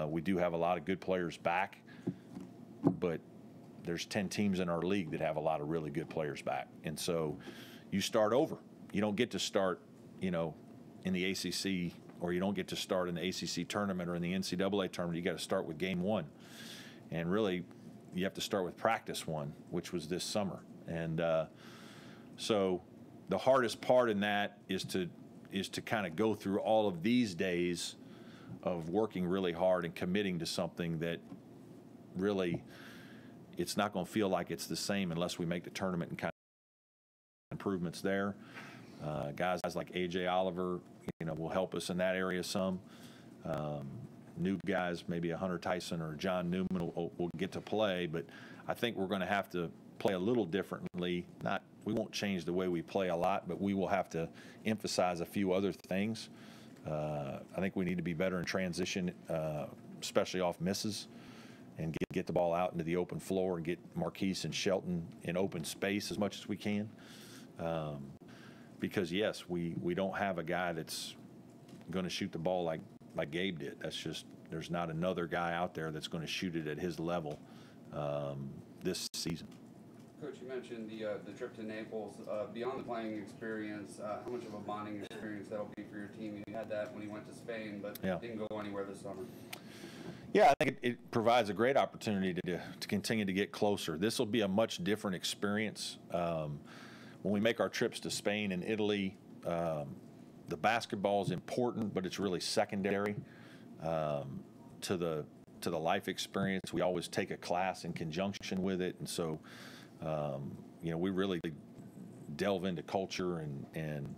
We do have a lot of good players back, but there's 10 teams in our league that have a lot of really good players back. And so you start over. You don't get to start, in the ACC, or you don't get to start in the ACC tournament or in the NCAA tournament. You got to start with game one. And really, you have to start with practice one, which was this summer. And so the hardest part in that is to kind of go through all of these days of working really hard and committing to something that really it's not going to feel like it's the same unless we make the tournament and kind of improvements there. Guys like A.J. Oliver, will help us in that area some. New guys, maybe a Hunter Tyson or John Newman will get to play, but I think we're going to have to play a little differently. We won't change the way we play a lot, but we will have to emphasize a few other things. I think we need to be better in transition, especially off misses, and get the ball out into the open floor and get Marquise and Shelton in open space as much as we can. Because, yes, we don't have a guy that's going to shoot the ball like Gabe did. That's just there's not another guy out there that's going to shoot it at his level this season. Coach, you mentioned the trip to Naples. Beyond the playing experience, how much of a bonding experience that'll be for your team? You had that when you went to Spain, but didn't go anywhere this summer. Yeah, I think it provides a great opportunity to continue to get closer. This will be a much different experience. When we make our trips to Spain and Italy, the basketball is important, but it's really secondary to the life experience. We always take a class in conjunction with it, and so we really delve into culture and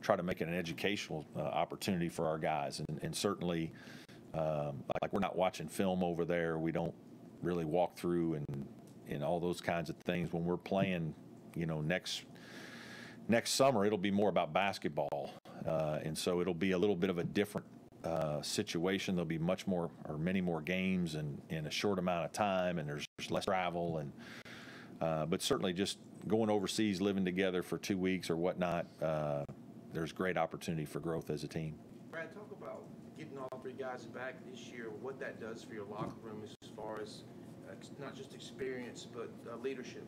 try to make it an educational opportunity for our guys. And certainly, like we're not watching film over there. We don't really walk through and all those kinds of things. When we're playing, next summer, it'll be more about basketball. And so it'll be a little bit of a different situation. There'll be many more games in a short amount of time, and there's less travel. But certainly just going overseas, living together for 2 weeks or whatnot, there's great opportunity for growth as a team. Brad, talk about getting all three guys back this year, what that does for your locker room as far as not just experience but leadership.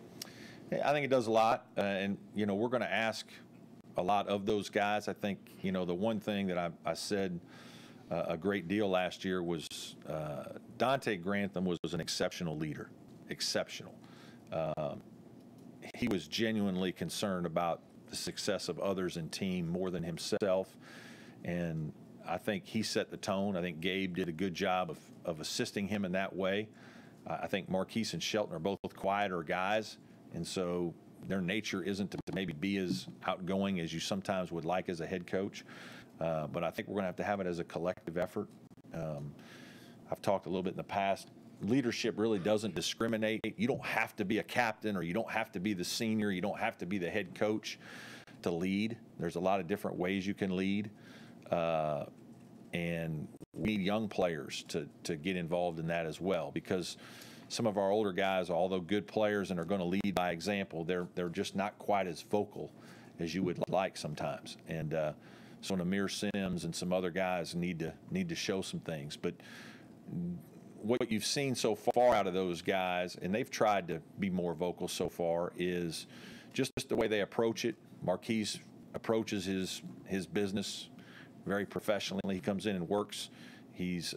Yeah, I think it does a lot, and we're going to ask a lot of those guys. I think the one thing that I said a great deal last year was Dante Grantham was an exceptional leader, exceptional. He was genuinely concerned about the success of others in team more than himself, and I think he set the tone. I think Gabe did a good job of assisting him in that way. I think Marquise and Shelton are both quieter guys, and so their nature isn't to maybe be as outgoing as you sometimes would like as a head coach. But I think we're going to have it as a collective effort. I've talked a little bit in the past. Leadership really doesn't discriminate. You don't have to be a captain, or you don't have to be the senior. You don't have to be the head coach to lead. There's a lot of different ways you can lead. And we need young players to get involved in that as well, because some of our older guys, although good players and are going to lead by example, they're just not quite as vocal as you would like sometimes. And so Namir Sims and some other guys need to show some things. But what you've seen so far out of those guys, and they've tried to be more vocal so far, is just the way they approach it. Marquise approaches his business very professionally. He comes in and works. His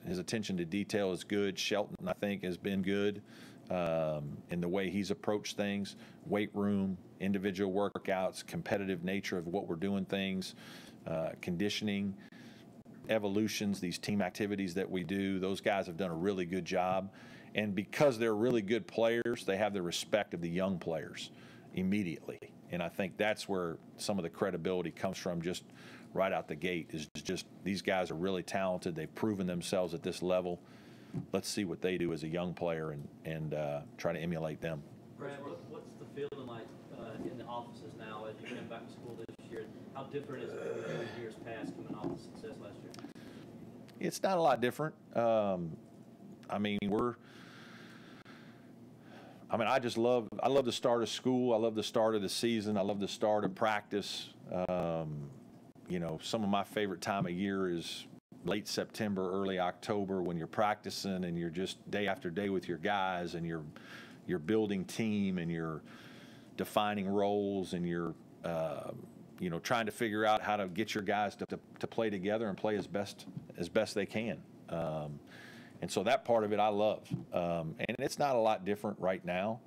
attention to detail is good. Shelton, I think, has been good in the way he's approached things. Weight room, individual workouts, competitive nature of what we're doing things, conditioning, evolutions, these team activities that we do. Those guys have done a really good job. And because they're really good players, they have the respect of the young players immediately. And I think that's where some of the credibility comes from just right out the gate, is just these guys are really talented. They've proven themselves at this level. Let's see what they do as a young player and try to emulate them. Brad, what's the feeling like in the offices now as you come back to school this year? How different is it from years past coming off the success last year? It's not a lot different. I just love the start of school. I love the start of the season. I love the start of practice. Some of my favorite time of year is late September, early October, when you're practicing and you're just day after day with your guys, and you're building team, and you're defining roles, and you're trying to figure out how to get your guys to play together and play as best they can. And so that part of it I love. And it's not a lot different right now.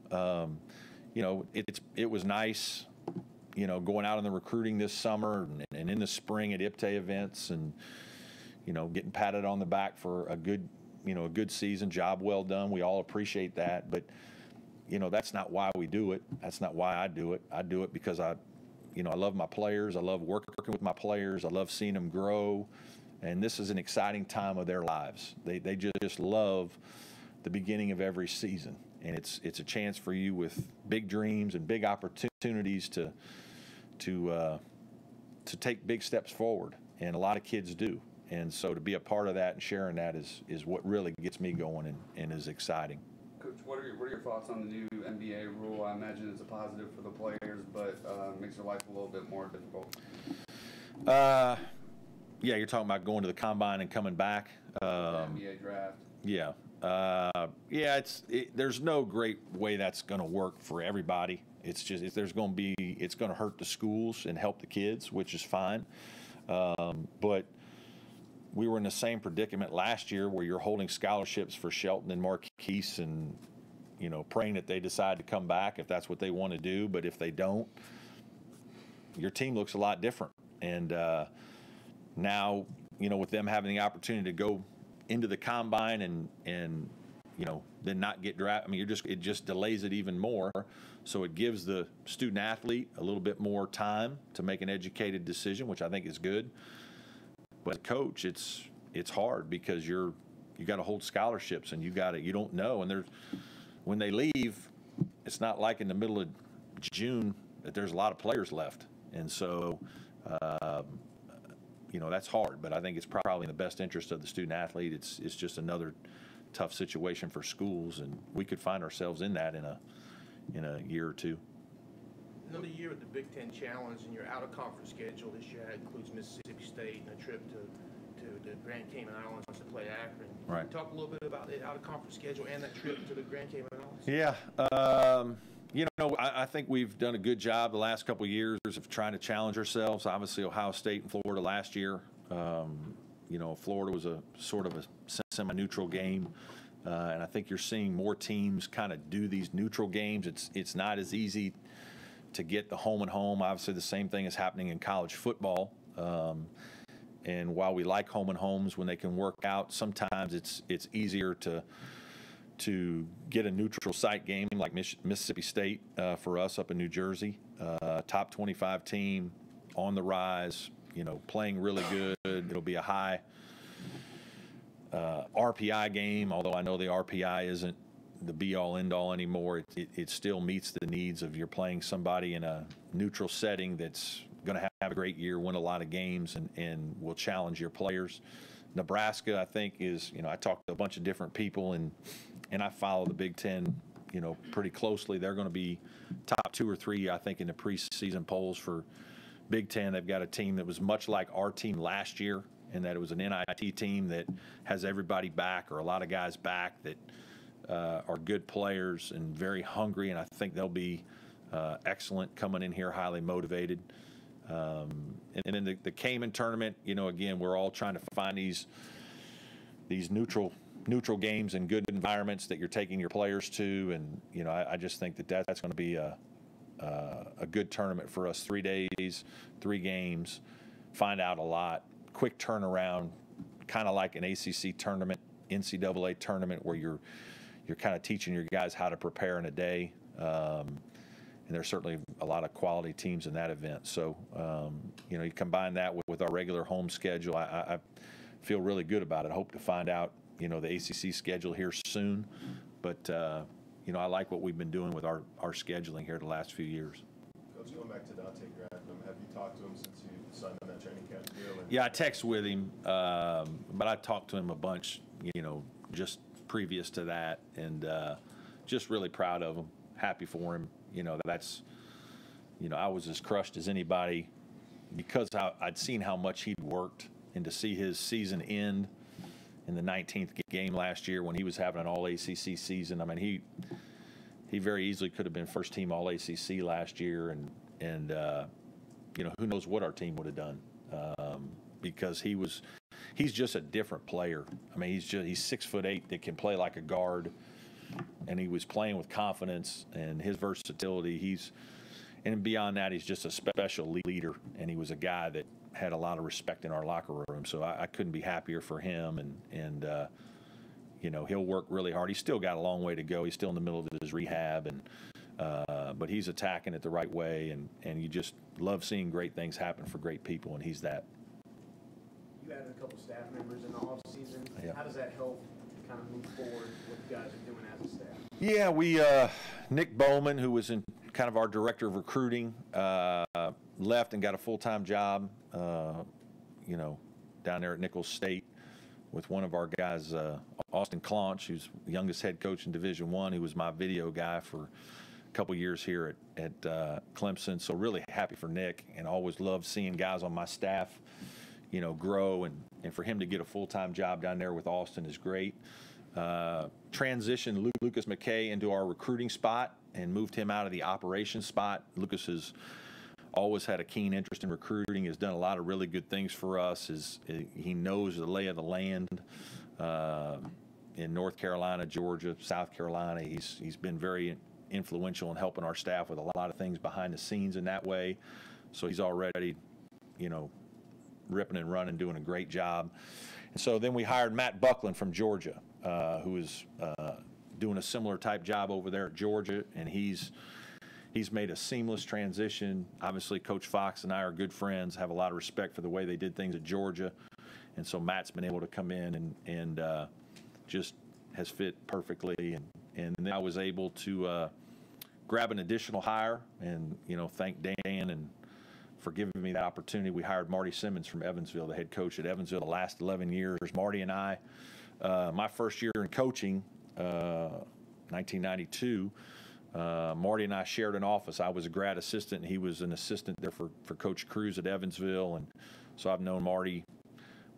It was nice, going out on the recruiting this summer and in the spring at IPTE events, and getting patted on the back for a good season, job well done. We all appreciate that, but that's not why we do it. That's not why I do it. I do it because I love my players. I love working with my players. I love seeing them grow, and this is an exciting time of their lives. They just love the beginning of every season, and it's a chance for you with big dreams and big opportunities to take big steps forward, and a lot of kids do. And so to be a part of that and sharing that is what really gets me going and is exciting. Coach, what are your thoughts on the new NBA rule? I imagine it's a positive for the players, but makes their life a little bit more difficult. Yeah, you're talking about going to the combine and coming back. NBA draft. Yeah. There's no great way that's going to work for everybody. It's just it's going to hurt the schools and help the kids, which is fine. But we were in the same predicament last year where you're holding scholarships for Shelton and Marquise, and praying that they decide to come back if that's what they want to do. But if they don't, your team looks a lot different. And now, with them having the opportunity to go into the combine and then not get drafted, I mean, it just delays it even more. So it gives the student athlete a little bit more time to make an educated decision, which I think is good. But as a coach, it's hard because you got to hold scholarships, and you don't know. And when they leave, it's not like in the middle of June that there's a lot of players left, and so that's hard. But I think it's probably in the best interest of the student athlete. It's just another tough situation for schools, and we could find ourselves in that in a year or two. Another year with the Big Ten Challenge, and your out-of-conference schedule this year includes Mississippi State and a trip to the Grand Cayman Islands to play Akron. Right. Can you talk a little bit about the out-of-conference schedule and that trip to the Grand Cayman Islands? Yeah. I think we've done a good job the last couple of years of trying to challenge ourselves. Obviously, Ohio State and Florida last year. Florida was a sort of a semi-neutral game. And I think you're seeing more teams kind of do these neutral games. It's not as easy to get the home and home. Obviously, the same thing is happening in college football. And while we like home and homes when they can work out, sometimes it's easier to get a neutral site game like Mississippi State for us up in New Jersey. Top 25 team, on the rise, playing really good. It'll be a high RPI game, although I know the RPI isn't the be-all, end-all anymore. It still meets the needs of you're playing somebody in a neutral setting that's going to have a great year, win a lot of games, and will challenge your players. Nebraska, I think, is, I talked to a bunch of different people, and I follow the Big Ten, pretty closely. They're going to be top 2 or 3, I think, in the preseason polls for Big Ten. They've got a team that was much like our team last year, in that it was an NIT team that has everybody back, or a lot of guys back that are good players and very hungry, and I think they'll be excellent coming in here, highly motivated. And then the Cayman tournament, again, we're all trying to find these neutral games and good environments that you're taking your players to, and I just think that's going to be a good tournament for us. 3 days, 3 games, find out a lot, quick turnaround, kind of like an ACC tournament, NCAA tournament, where you're kind of teaching your guys how to prepare in a day. And there's certainly a lot of quality teams in that event. So, you combine that with our regular home schedule, I feel really good about it. I hope to find out, the ACC schedule here soon. But, I like what we've been doing with our scheduling here the last few years. Coach, going back to Dante Grafton, have you talked to him since you signed on that training camp deal? Yeah, I text with him, but I talked to him a bunch, just previous to that, and just really proud of him, happy for him. I was as crushed as anybody because I'd seen how much he'd worked and to see his season end in the 19th game last year when he was having an all-ACC season. I mean, he very easily could have been first-team all-ACC last year, and you know, who knows what our team would have done, because he's just a different player. I mean, he's 6'8" that can play like a guard, and he was playing with confidence and his versatility. And beyond that, he's just a special leader, and he was a guy that had a lot of respect in our locker room. So I couldn't be happier for him, and you know, he'll work really hard. He's still got a long way to go. He's still in the middle of his rehab, but he's attacking it the right way, and you just love seeing great things happen for great people, and he's that. You added a couple staff members in the off season. Yeah. How does that help kind of move forward what you guys are doing as a staff? Yeah, we Nick Bowman, who was in kind of our director of recruiting, left and got a full-time job, you know, down there at Nichols State with one of our guys, Austin Claunch, who's the youngest head coach in Division I, who was my video guy for a couple years here at Clemson. So really happy for Nick, and always loved seeing guys on my staff, you know, grow, and for him to get a full-time job down there with Austin is great. Transitioned Lucas McKay into our recruiting spot and moved him out of the operations spot. Lucas has always had a keen interest in recruiting, has done a lot of really good things for us. He knows the lay of the land in North Carolina, Georgia, South Carolina. He's been very influential in helping our staff with a lot of things behind the scenes in that way. So he's already, you know, ripping and running, doing a great job. And so then we hired Matt Buckland from Georgia, who is doing a similar type job over there at Georgia, and he's made a seamless transition. Obviously, Coach Fox and I are good friends, have a lot of respect for the way they did things at Georgia, and so Matt's been able to come in and just has fit perfectly. And then I was able to grab an additional hire, and, you know, thank Dan and for giving me that opportunity. We hired Marty Simmons from Evansville, the head coach at Evansville the last 11 years. Marty and I, my first year in coaching, 1992, Marty and I shared an office. I was a grad assistant, and he was an assistant there for Coach Cruz at Evansville. And so I've known Marty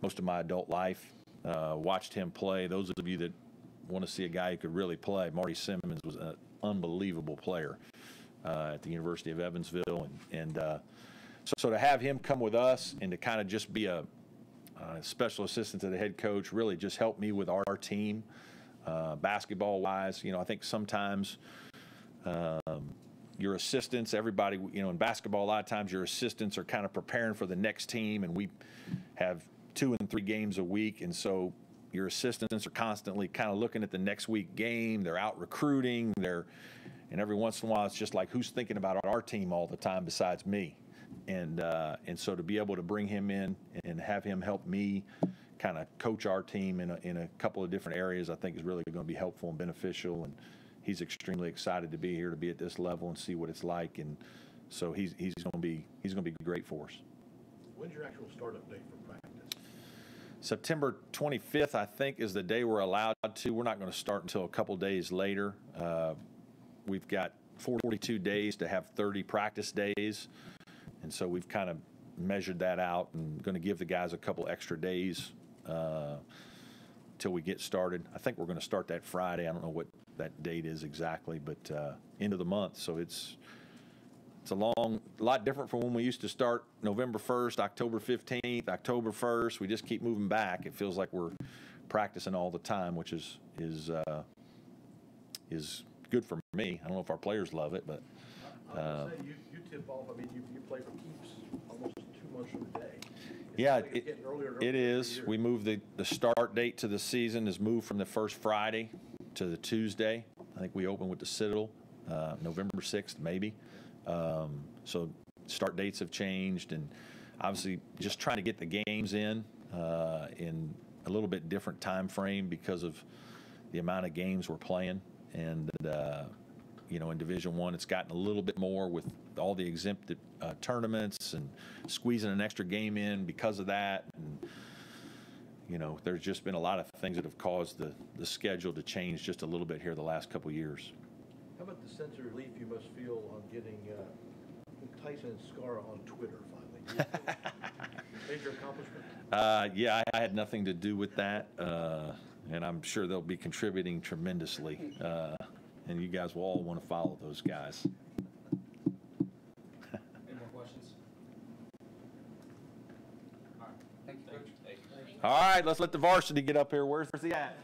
most of my adult life, watched him play. Those of you that want to see a guy who could really play, Marty Simmons was an unbelievable player at the University of Evansville. So to have him come with us and to kind of just be a special assistant to the head coach really just helped me with our team, basketball-wise. You know, I think sometimes your assistants, everybody, you know, in basketball, a lot of times your assistants are kind of preparing for the next team, and we have 2 and 3 games a week, and so your assistants are constantly kind of looking at the next week game. They're out recruiting. And every once in a while, it's just like, who's thinking about our team all the time besides me? And so to be able to bring him in and have him help me kind of coach our team in a couple of different areas, I think is really going to be helpful and beneficial. And he's extremely excited to be here, to be at this level and see what it's like. And so he's going to be great for us. When's your actual startup date for practice? September 25th, I think, is the day we're allowed to. We're not going to start until a couple days later. We've got 42 days to have 30 practice days. And so we've kind of measured that out and going to give the guys a couple extra days till we get started. I think we're going to start that Friday. I don't know what that date is exactly, but end of the month. So it's a lot different from when we used to start November 1st, October 15th, October 1st. We just keep moving back. It feels like we're practicing all the time, which is good for me. I don't know if our players love it, but I would say you tip off. I mean, you play for keeps almost 2 months from today. Yeah, It's getting earlier and it earlier is. every We year. moved the start date to the season is moved from the first Friday to the Tuesday. I think we open with the Citadel November 6th, maybe. So start dates have changed, and obviously just trying to get the games in a little bit different time frame because of the amount of games we're playing. And you know, in Division I, it's gotten a little bit more with all the exempted tournaments and squeezing an extra game in because of that. And you know, there's just been a lot of things that have caused the schedule to change just a little bit here the last couple of years. How about the sense of relief you must feel on getting Tyson and Scar on Twitter finally? major accomplishment? Yeah, I had nothing to do with that, and I'm sure they'll be contributing tremendously. And you guys will all want to follow those guys. Any more questions? All right. Thank you, Coach. All right, let's let the varsity get up here. Where's he at?